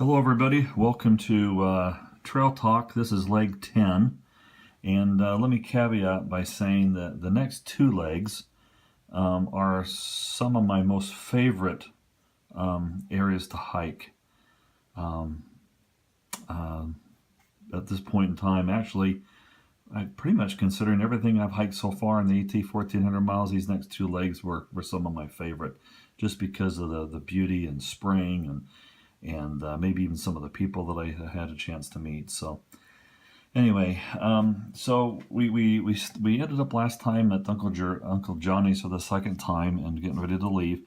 Hello everybody, welcome to Trail Talk. This is leg 10, and let me caveat by saying that the next two legs are some of my most favorite areas to hike at this point in time. Actually, I'm pretty much considering everything I've hiked so far in the AT 1400 miles, these next two legs were some of my favorite, just because of the beauty and spring and maybe even some of the people that I had a chance to meet. So anyway, so we ended up last time at Uncle Johnny's for the second time and getting ready to leave,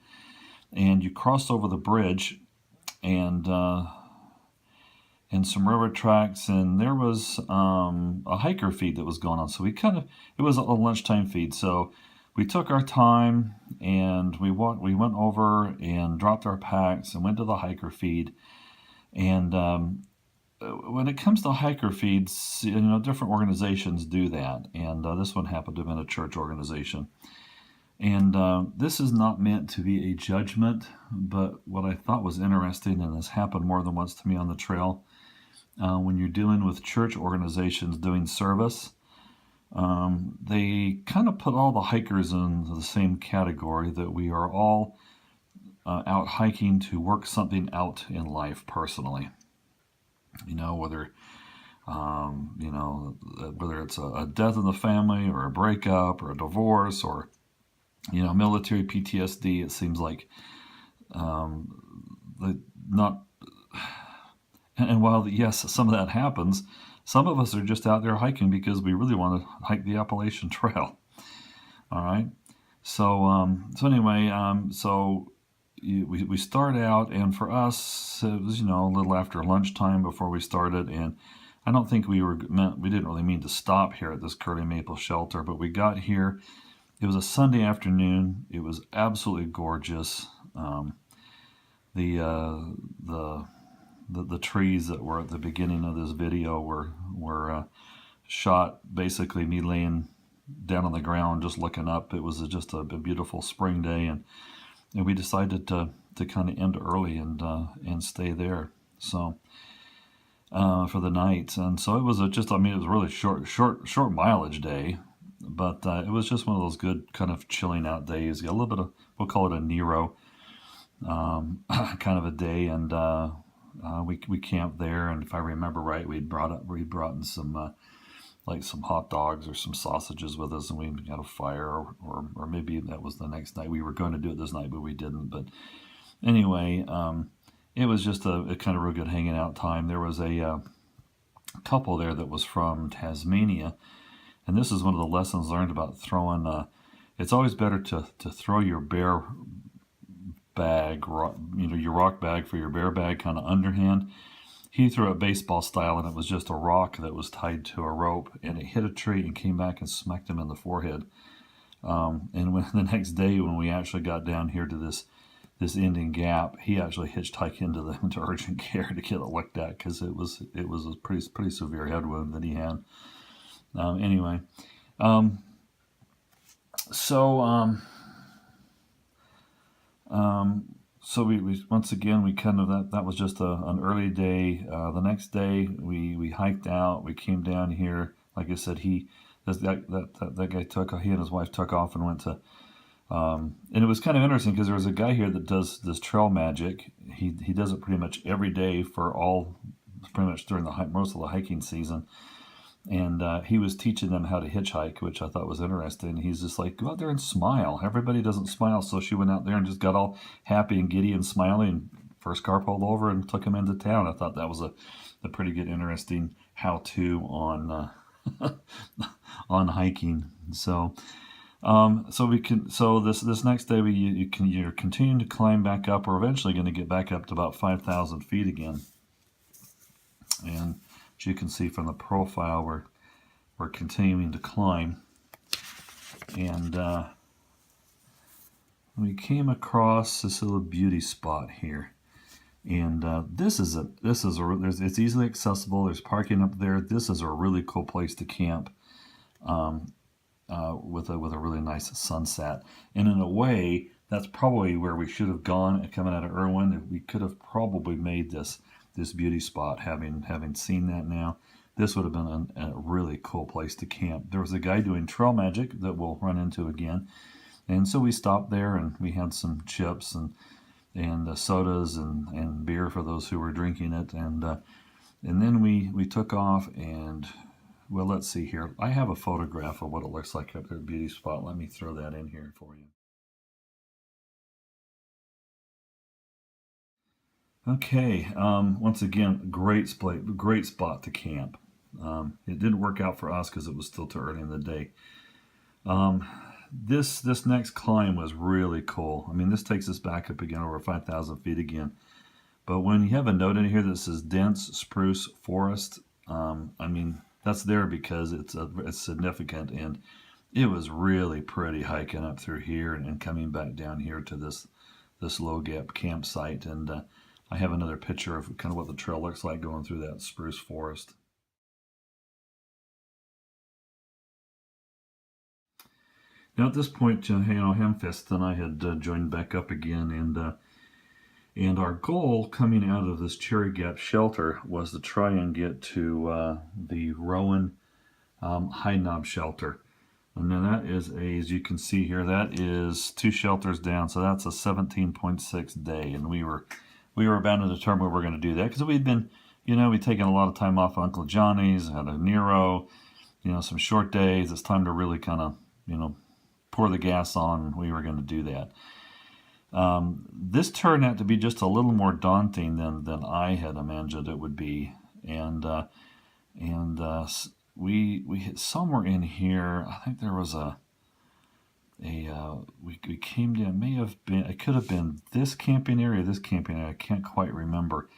and you crossed over the bridge and some railroad tracks, and there was a hiker feed that was going on. So it was a lunchtime feed. So we took our time and we went over and dropped our packs and went to the hiker feed. And when it comes to hiker feeds, different organizations do that. And this one happened to have been a church organization. And this is not meant to be a judgment, but what I thought was interesting, and this happened more than once to me on the trail, when you're dealing with church organizations doing service, they kind of put all the hikers in the same category, that we are all out hiking to work something out in life personally. Whether it's a death in the family or a breakup or a divorce or military PTSD. It seems like and while yes, some of that happens, some of us are just out there hiking because we really want to hike the Appalachian Trail. All right. So anyway, we start out, and for us, it was a little after lunchtime before we started, and I don't think we didn't really mean to stop here at this Curly Maple shelter, but we got here. It was a Sunday afternoon. It was absolutely gorgeous. The trees that were at the beginning of this video were shot basically me laying down on the ground just looking up. It was just a beautiful spring day, and we decided to kind of end early and stay there. So for the night, and so it was it was a really short mileage day, but it was just one of those good kind of chilling out days. Got a little bit of, we'll call it a Nero kind of a day, and we camped there, and if I remember right, we brought in some like some hot dogs or some sausages with us, and we got a fire, or maybe that was the next night. We were going to do it this night, but we didn't. But anyway, it was just a kind of real good hanging out time. There was a couple there that was from Tasmania, and this is one of the lessons learned about throwing. It's always better to throw your bear bag, your rock bag for your bear bag, kind of underhand. He threw it baseball style, and it was just a rock that was tied to a rope, and it hit a tree and came back and smacked him in the forehead. And when the next day, when we actually got down here to this Indian Gap, he actually hitchhiked into urgent care to get it looked at, because it was a pretty severe head wound that he had. Anyway, so we once again, we kind of, that was just an early day. The next day we hiked out. We came down here. Like I said, that guy he and his wife took off and went to. And it was kind of interesting because there was a guy here that does this trail magic. He does it pretty much every day pretty much during most of the hiking season. And he was teaching them how to hitchhike, which I thought was interesting. He's just like, go out there and smile. Everybody doesn't smile, so she went out there and just got all happy and giddy and smiling. And first car pulled over and took him into town. I thought that was a pretty good, interesting how-to on on hiking. So this next day you're continuing to climb back up. We're eventually going to get back up to about 5,000 feet again, and as you can see from the profile, we're continuing to climb, and we came across this little beauty spot here, and it's easily accessible. There's parking up there. This is a really cool place to camp, with a really nice sunset. And in a way, that's probably where we should have gone coming out of Irwin. We could have probably made this this beauty spot, having seen that now. This would have been a really cool place to camp. There was a guy doing trail magic that we'll run into again. And so we stopped there and we had some chips and sodas and beer for those who were drinking it. And then we took off and, well, let's see here. I have a photograph of what it looks like up there at Beauty Spot. Let me throw that in here for you. Okay, once again, great spot to camp. It didn't work out for us because it was still too early in the day. This next climb was really cool. I mean, this takes us back up again over 5,000 feet again. But when you have a note in here that says dense spruce forest, I mean, that's there because it's significant, and it was really pretty hiking up through here and coming back down here to this low gap campsite. And I have another picture of kind of what the trail looks like going through that spruce forest. Now at this point, Hamfist and I had joined back up again, and our goal coming out of this Cherry Gap shelter was to try and get to the Rowan High Knob shelter. And then that is as you can see here, that is 2 shelters down, so that's a 17.6 day, and we were bound to determine we were going to do that because we'd been, we'd taken a lot of time off Uncle Johnny's, had a Nero, some short days. It's time to really kind of, pour the gas on. We were going to do that. This turned out to be just a little more daunting than I had imagined it would be, and we hit somewhere in here. I think there was we came down. It could have been this camping area. I can't quite remember,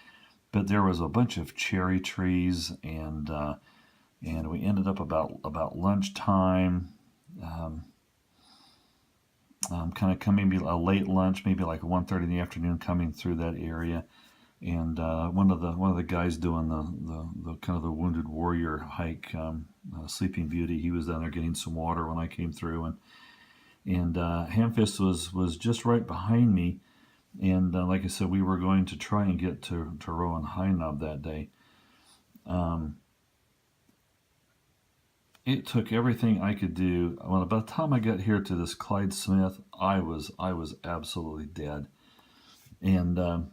but there was a bunch of cherry trees, and we ended up about lunchtime. Kind of coming, maybe a late lunch, maybe like 1:30 in the afternoon, coming through that area, and one of the guys doing the kind of the Wounded Warrior hike, Sleeping Beauty, he was down there getting some water when I came through, and Hamfist was just right behind me, and like I said, we were going to try and get to Rowan High Knob that day. It took everything I could do. Well, by the time I got here to this Clyde Smith, I was absolutely dead. And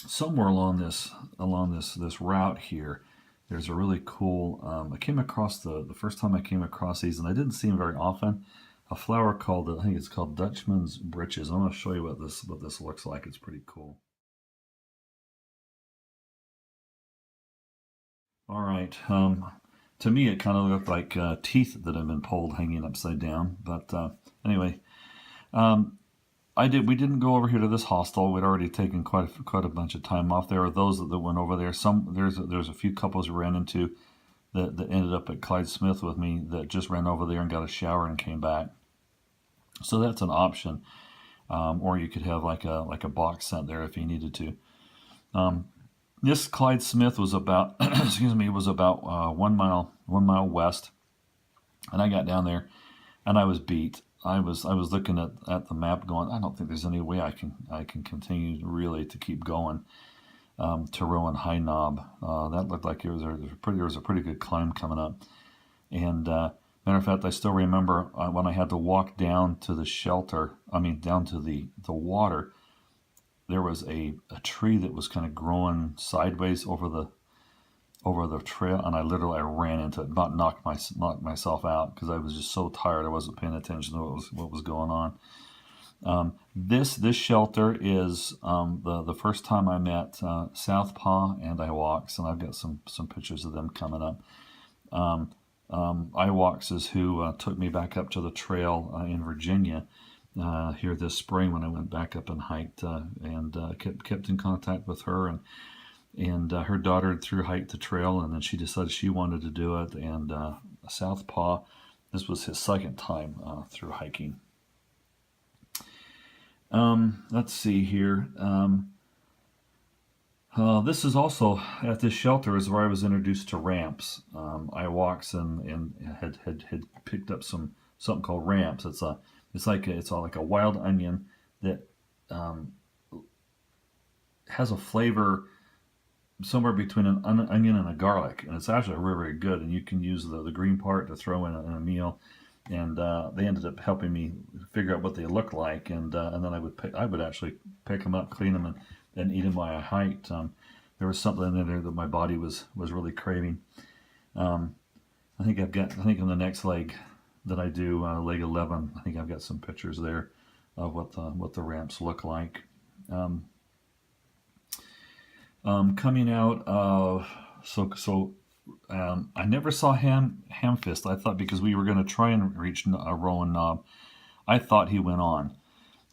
somewhere along this route here, there's a really cool. I came across the first time I came across these, and I didn't see them very often. A flower called, I think it's called Dutchman's Breeches. I'm going to show you what this looks like. It's pretty cool. All right. To me, it kind of looked like teeth that had been pulled hanging upside down. But anyway, we didn't go over here to this hostel. We'd already taken quite a bunch of time off. There were those that went over there. There's a few couples we ran into that ended up at Clyde Smith with me that just ran over there and got a shower and came back. So that's an option. Or you could have like a box sent there if you needed to. This Clyde Smith was about, was about 1 mile west, and I got down there, and I was beat. I was looking at the map, going, I don't think there's any way I can continue really to keep going to Rowan High Knob. That looked like there was a pretty good climb coming up, and matter of fact, I still remember when I had to walk down to the shelter. Down to the water. There was a tree that was kind of growing sideways over the trail, and I ran into it, about knocked myself out because I was just so tired. I wasn't paying attention to what was going on. This shelter is the first time I met Southpaw and Iwaks, and I've got some pictures of them coming up. Iwaks is who took me back up to the trail in Virginia. Here this spring when I went back up and hiked, and kept in contact with her, and her daughter through hiked the trail, and then she decided she wanted to do it. And Southpaw, this was his second time through hiking. Let's see here. This is also at this shelter is where I was introduced to ramps. I walked and had picked up something called ramps. It's like a wild onion that has a flavor somewhere between an onion and a garlic, and it's actually very, very good. And you can use the green part to throw in a meal. And they ended up helping me figure out what they look like, and then I would actually pick them up, clean them, and eat them by a height. There was something in there that my body was really craving. Um, I think on the next leg that I do, leg 11, I think I've got some pictures there of what the ramps look like. Coming out of I never saw Hamfist. I thought because we were going to try and reach Rowan Knob, I thought he went on.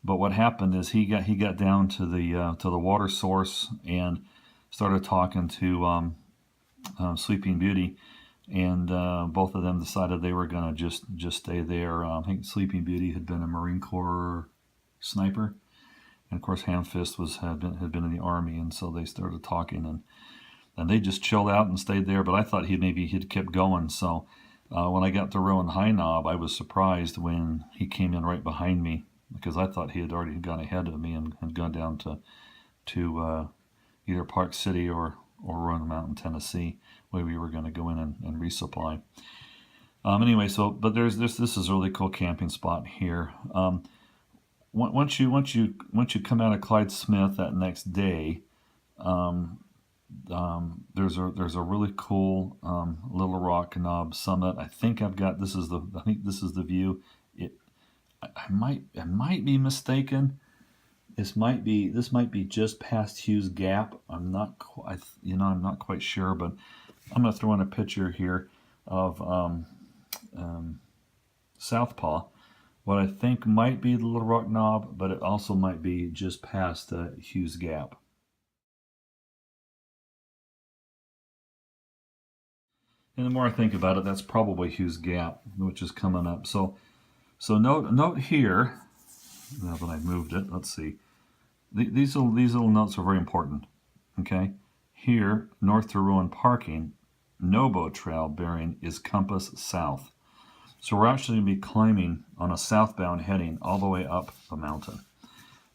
But what happened is he got down to the water source and started talking to Sleeping Beauty, and both of them decided they were going to just stay there. I think Sleeping Beauty had been a Marine Corps sniper, and of course Hamfist had been in the Army, and so they started talking, and they just chilled out and stayed there. But I thought he'd kept going. So when I got to Rowan High Knob, I was surprised when he came in right behind me, because I thought he had already gone ahead of me and gone down to either Park City or Roan Mountain, Tennessee, where we were going to go in and resupply. Anyway, but this is a really cool camping spot here. Once you come out of Clyde Smith that next day, there's a really cool Little Rock Knob summit. I think this is the view. I might be mistaken. This might be just past Hughes Gap. I'm not quite sure, but I'm going to throw in a picture here of Southpaw. What I think might be the Little Rock Knob, but it also might be just past Hughes Gap. And the more I think about it, that's probably Hughes Gap, which is coming up. So note here. Now that I've moved it, let's see. These little notes are very important. Okay, here north to Rowan parking, no-bow trail bearing is compass south. So we're actually going to be climbing on a southbound heading all the way up the mountain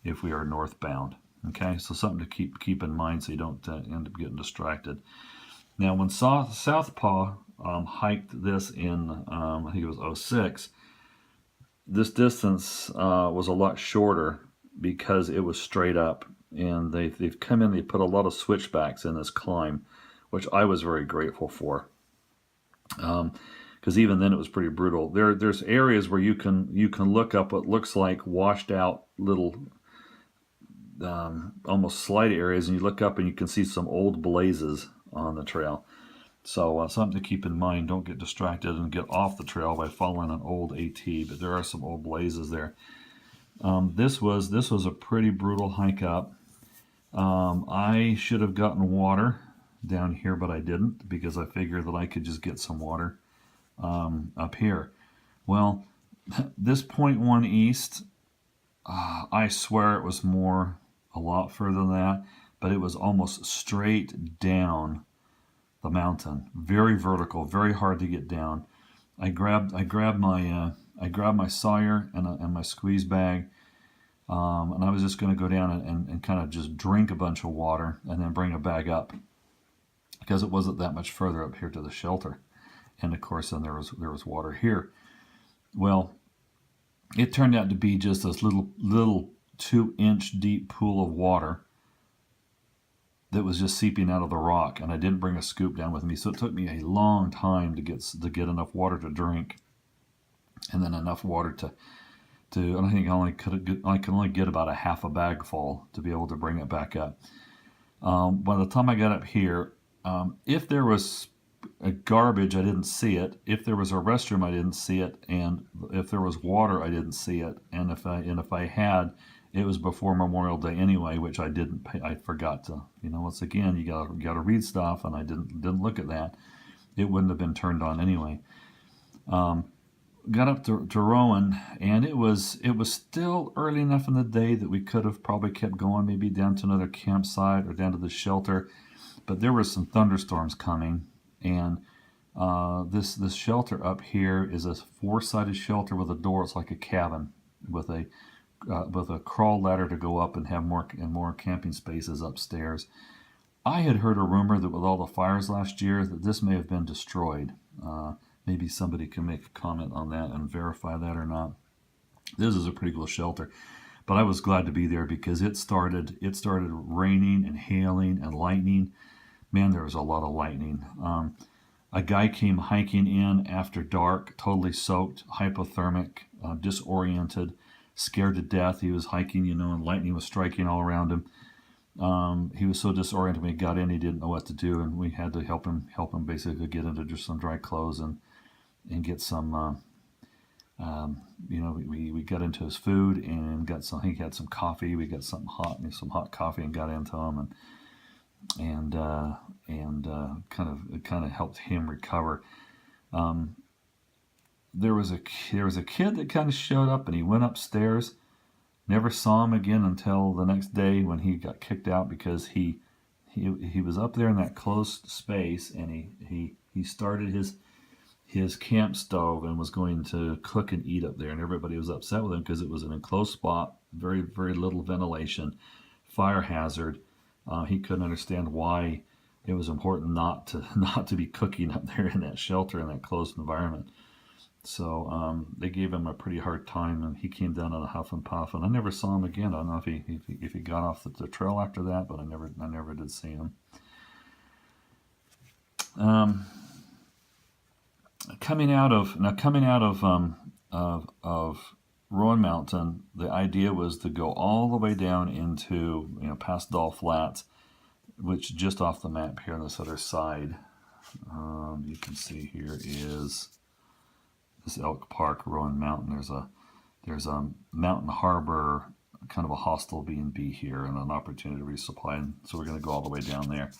if we are northbound. Okay, so something to keep in mind so you don't end up getting distracted. Now, when Southpaw hiked this in, I think it was 06, this distance was a lot shorter because it was straight up. And they've come in, they put a lot of switchbacks in this climb, which I was very grateful for. Because even then it was pretty brutal. There's areas where you can look up what looks like washed out little almost slide areas, and you look up and you can see some old blazes on the trail. So something to keep in mind. Don't get distracted and get off the trail by following an old AT, but there are some old blazes there. This was a pretty brutal hike up. I should have gotten water down here, but I didn't, because I figured that I could just get some water up here. Well, this 0.1 east, I swear it was a lot further than that, but it was almost straight down the mountain, very vertical, very hard to get down. I grabbed my Sawyer and my squeeze bag, and I was just going to go down and kind of just drink a bunch of water and then bring a bag up, because it wasn't that much further up here to the shelter. And of course, then there was water here. Well, it turned out to be just this little 2-inch deep pool of water that was just seeping out of the rock, and I didn't bring a scoop down with me, so it took me a long time to get enough water to drink, and then enough water to and I think I could only get about a half a bag full to be able to bring it back up. By the time I got up here, if there was a garbage, I didn't see it. If there was a restroom, I didn't see it, and if there was water, I didn't see it. And if I had, it was before Memorial Day anyway, which I didn't pay. I forgot to. Once again, you gotta read stuff, and I didn't look at that. It wouldn't have been turned on anyway. Got up to Rowan, and it was still early enough in the day that we could have probably kept going, maybe down to another campsite or down to the shelter. But there were some thunderstorms coming, and this shelter up here is a 4-sided shelter with a door. It's like a cabin with a crawl ladder to go up and have more camping spaces upstairs. I had heard a rumor that with all the fires last year that this may have been destroyed. Maybe somebody can make a comment on that and verify that or not. This is a pretty cool shelter, but I was glad to be there because it started raining and hailing and lightning. Man, there was a lot of lightning. A guy came hiking in after dark, totally soaked, hypothermic, disoriented, scared to death. He was hiking, and lightning was striking all around him. He was so disoriented when he got in, he didn't know what to do, and we had to help him basically get into just some dry clothes and get some. We got into his food and got some. He had some coffee. We got some hot coffee, and got into him and kind of helped him recover. There was a kid that kind of showed up, and he went upstairs. Never saw him again until the next day when he got kicked out because he was up there in that closed space, and he started his camp stove and was going to cook and eat up there, and everybody was upset with him because it was an enclosed spot, very, very little ventilation, fire hazard. He couldn't understand why it was important not to be cooking up there in that shelter in that closed environment. So they gave him a pretty hard time, and he came down on a huff and puff. And I never saw him again. I don't know if he got off the trail after that, but I never did see him. Coming out of Roan Mountain, the idea was to go all the way down into past Doll Flats, which just off the map here on this other side. You can see here is this Elk Park, Rowan Mountain. There's a Mountain Harbor, kind of a hostel B&B here, and an opportunity to resupply. And so we're going to go all the way down there.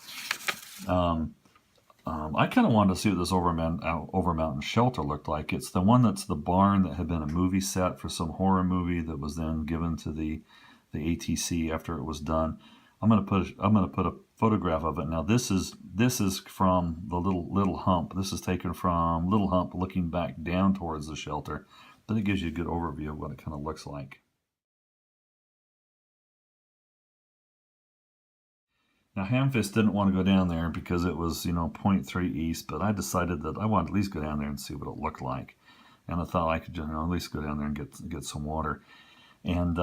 I kind of wanted to see what this over mountain shelter looked like. It's the one that's the barn that had been a movie set for some horror movie that was then given to the ATC after it was done. I'm gonna put a photograph of it. Now this is from the little hump. This is taken from Little Hump looking back down towards the shelter, but it gives you a good overview of what it kind of looks like. Now Hamfist didn't want to go down there because it was 0.3 east, but I decided that I wanted to at least go down there and see what it looked like, and I thought I could at least go down there and get some water. And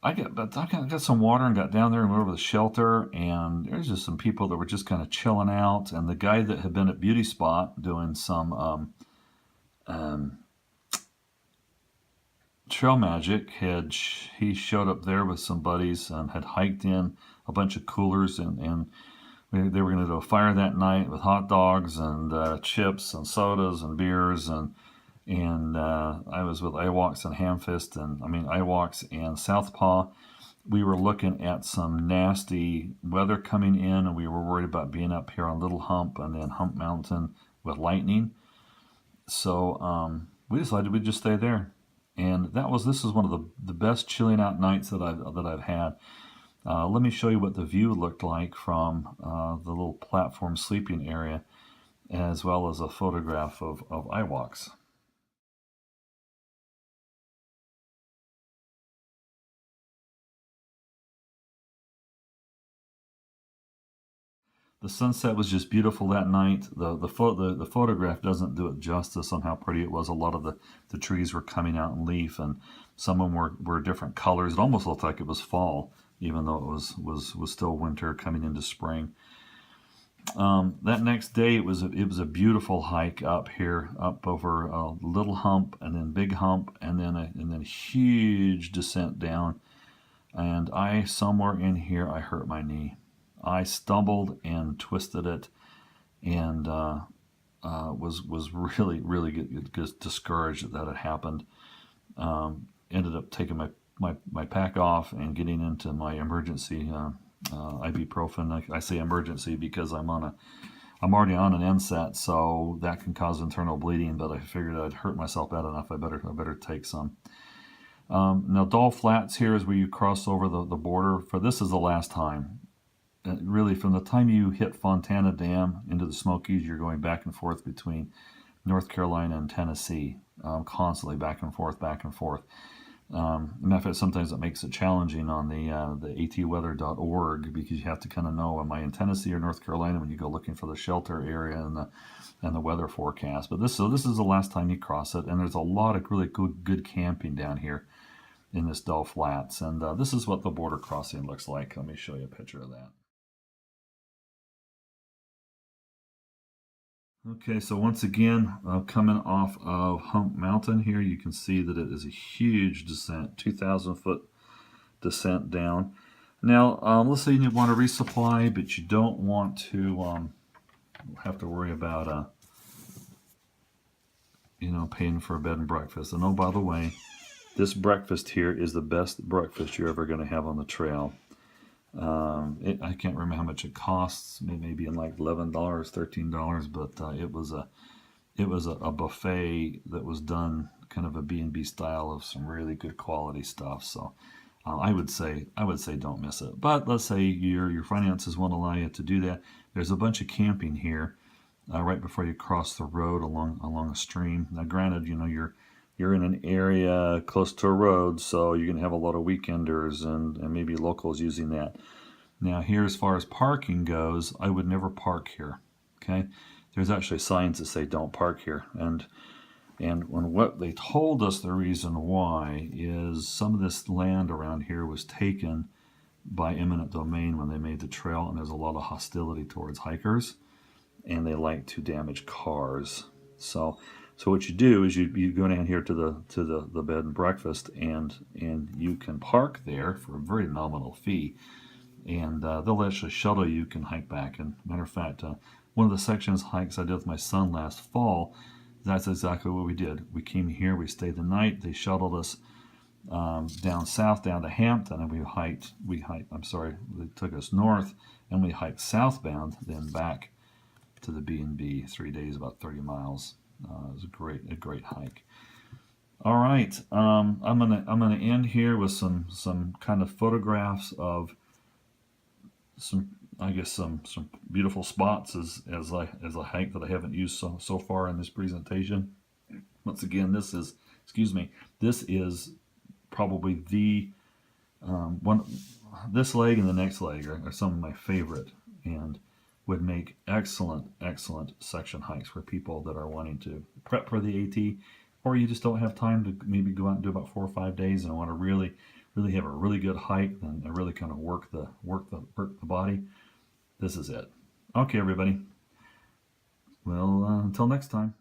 I got some water and got down there and went over the shelter, and there's just some people that were just kind of chilling out. And the guy that had been at Beauty Spot doing some trail magic he showed up there with some buddies and had hiked in a bunch of coolers, and they were going to do a fire that night with hot dogs and chips and sodas and beers, and I was with Iwax and Hamfist, Iwax and Southpaw. We were looking at some nasty weather coming in, and we were worried about being up here on Little Hump and then Hump Mountain with lightning. So we decided we'd just stay there, and this is one of the best chilling out nights that I've had. Let me show you what the view looked like from the little platform sleeping area, as well as a photograph of Iwax. The sunset was just beautiful that night. The photograph doesn't do it justice on how pretty it was. A lot of the trees were coming out in leaf, and some of them were different colors. It almost looked like it was fall, even though it was still winter coming into spring. That next day it was a beautiful hike up here, up over Little Hump and then Big Hump, and then huge descent down. And somewhere in here I hurt my knee. I stumbled and twisted it, and was really discouraged that it happened. Ended up taking my pack off and getting into my emergency ibuprofen. I say emergency because I'm already on an NSAID, so that can cause internal bleeding. But I figured I'd hurt myself bad enough. I better take some. Now Doll Flats here is where you cross over the border. For this is the last time. Really, from the time you hit Fontana Dam into the Smokies, you're going back and forth between North Carolina and Tennessee, constantly back and forth. Matter of fact, sometimes it makes it challenging on the atweather.org, because you have to kind of know, am I in Tennessee or North Carolina when you go looking for the shelter area and the weather forecast. But this is the last time you cross it, and there's a lot of really good camping down here in this Dull Flats, and this is what the border crossing looks like. Let me show you a picture of that. Okay, so once again, coming off of Hump Mountain here, you can see that it is a huge descent, 2,000 foot descent down. Now, let's say you want to resupply, but you don't want to have to worry about paying for a bed and breakfast. And oh, by the way, this breakfast here is the best breakfast you're ever going to have on the trail. I can't remember how much it costs, maybe in like $11, $13, but it was a buffet that was done kind of a B&B style of some really good quality stuff. So I would say don't miss it. But let's say your finances won't allow you to do that. There's a bunch of camping here right before you cross the road along a stream. Now, granted, you're in an area close to a road, so you're going to have a lot of weekenders and maybe locals using that. Now, here, as far as parking goes, I would never park here. Okay, there's actually signs that say don't park here, and when what they told us, the reason why is some of this land around here was taken by eminent domain when they made the trail, and there's a lot of hostility towards hikers, and they like to damage cars. So what you do is you go down here to the bed and breakfast, and you can park there for a very nominal fee, and they'll actually shuttle you. You can hike back. And matter of fact, one of the sections hikes I did with my son last fall, that's exactly what we did. We came here, we stayed the night. They shuttled us down south, down to Hampton, and they took us north, and we hiked southbound, then back to the B&B, 3 days, about 30 miles. It was a great hike. All right, I'm gonna end here with some kind of photographs of some beautiful spots as a hike that I haven't used so far in this presentation. Once again, this is probably the one. This leg and the next leg are some of my favorite, and would make excellent section hikes for people that are wanting to prep for the AT, or you just don't have time to maybe go out and do about 4 or 5 days and want to really have a really good hike and really kind of work the body. This is it. Okay, everybody. Well, until next time.